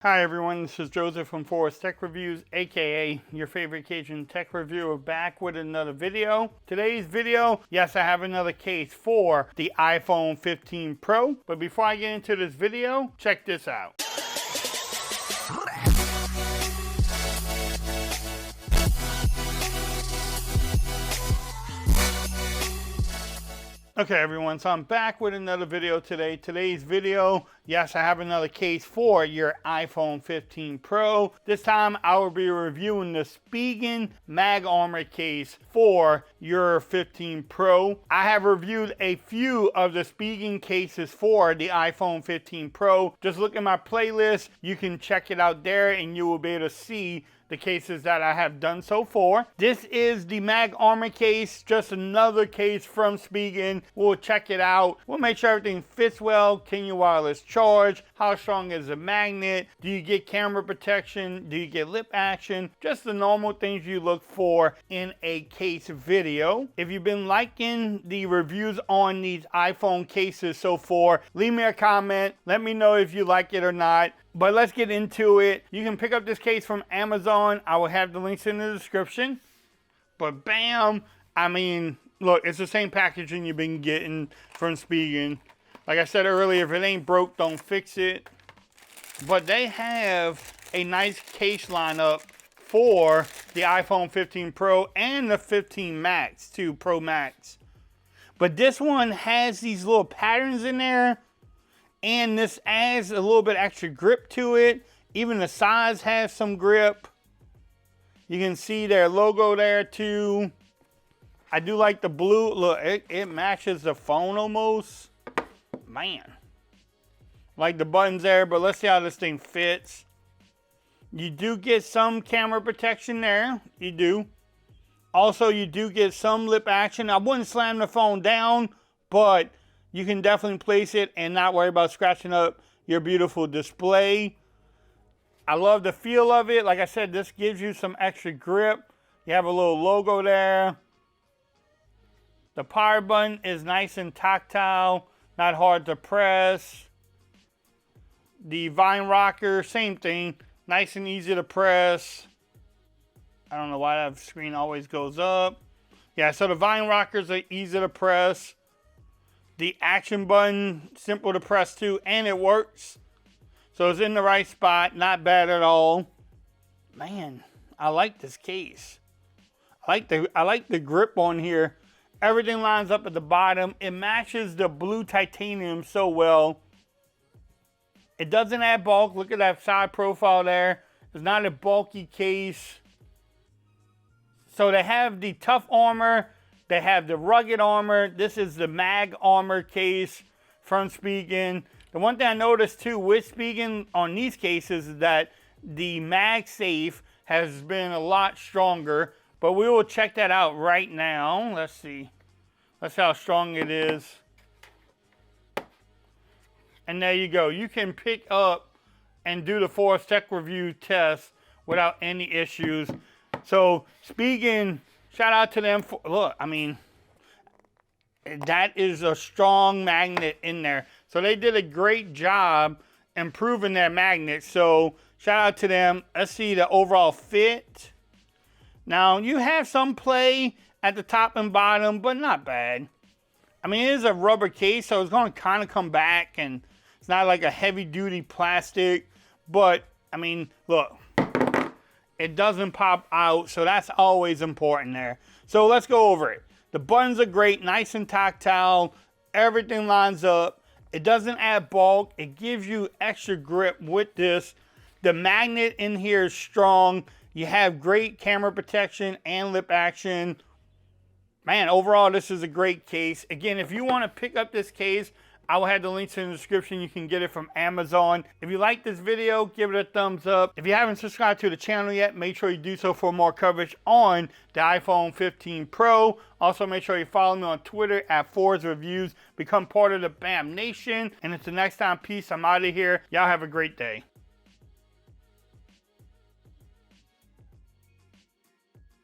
Hi everyone, this is Joseph from Forest Tech Reviews, aka your favorite Cajun tech reviewer, back with another video. Today's video, yes, I have another case for the iPhone 15 Pro, but before I get into this video, check this out. Okay everyone, so I'm back with another video today. Today's video, yes, I have another case for your iPhone 15 Pro. This time I will be reviewing the Spigen Mag Armor case for your 15 Pro. I have reviewed a few of the Spigen cases for the iPhone 15 Pro. Just look at my playlist, you can check it out there and you will be able to see the cases that I have done so far. This is the Mag Armor case, just another case from Spigen. We'll check it out. We'll make sure everything fits well. Can you wireless charge? How strong is the magnet? Do you get camera protection? Do you get lip action? Just the normal things you look for in a case video. If you've been liking the reviews on these iPhone cases so far, leave me a comment. Let me know if you like it or not. But let's get into it. You can pick up this case from Amazon. I will have the links in the description. But bam, I mean, look, it's the same packaging you've been getting from Spigen. Like I said earlier, if it ain't broke, don't fix it. But they have a nice case lineup for the iPhone 15 Pro and the 15 Max too, Pro Max. But this one has these little patterns in there. And this adds a little bit extra grip to it. Even the sides have some grip. You can see their logo there too. I do like the blue. Look, it matches the phone almost. Man. Like the buttons there, but let's see how this thing fits. You do get some camera protection there. You do. Also, you do get some lip action. I wouldn't slam the phone down, but you can definitely place it and not worry about scratching up your beautiful display. I love the feel of it. Like I said, this gives you some extra grip. You have a little logo there. The power button is nice and tactile, not hard to press. The Vine rocker, same thing, nice and easy to press. I don't know why that screen always goes up. Yeah, so the Vine rockers are easy to press. The action button, simple to press too, and it works. So it's in the right spot, not bad at all. Man, I like this case. I like the grip on here. Everything lines up at the bottom. It matches the blue titanium so well. It doesn't add bulk. Look at that side profile there. It's not a bulky case. So they have the tough armor. They have the rugged armor. This is the Mag Armor case from Spigen. The one thing I noticed too with Spigen on these cases is that the MagSafe has been a lot stronger. But we will check that out right now. Let's see. Let's see how strong it is. And there you go. You can pick up and do the Forest Tech Review test without any issues. So Spigen, shout out to them for, look, I mean, that is a strong magnet in there. So they did a great job improving their magnet. So shout out to them. Let's see the overall fit. Now, you have some play at the top and bottom, but not bad. I mean, it is a rubber case, so it's going to kind of come back, and it's not like a heavy-duty plastic. But, I mean, look. It doesn't pop out, so that's always important there. So let's go over it. The buttons are great, nice and tactile. Everything lines up. It doesn't add bulk. It gives you extra grip with this. The magnet in here is strong. You have great camera protection and lip action. Man, overall, this is a great case. Again, if you want to pick up this case, I will have the links in the description. You can get it from Amazon. If you like this video, give it a thumbs up. If you haven't subscribed to the channel yet, make sure you do so for more coverage on the iPhone 15 Pro. Also, make sure you follow me on Twitter at Forest Reviews. Become part of the BAM Nation. And until next time, peace. I'm out of here. Y'all have a great day.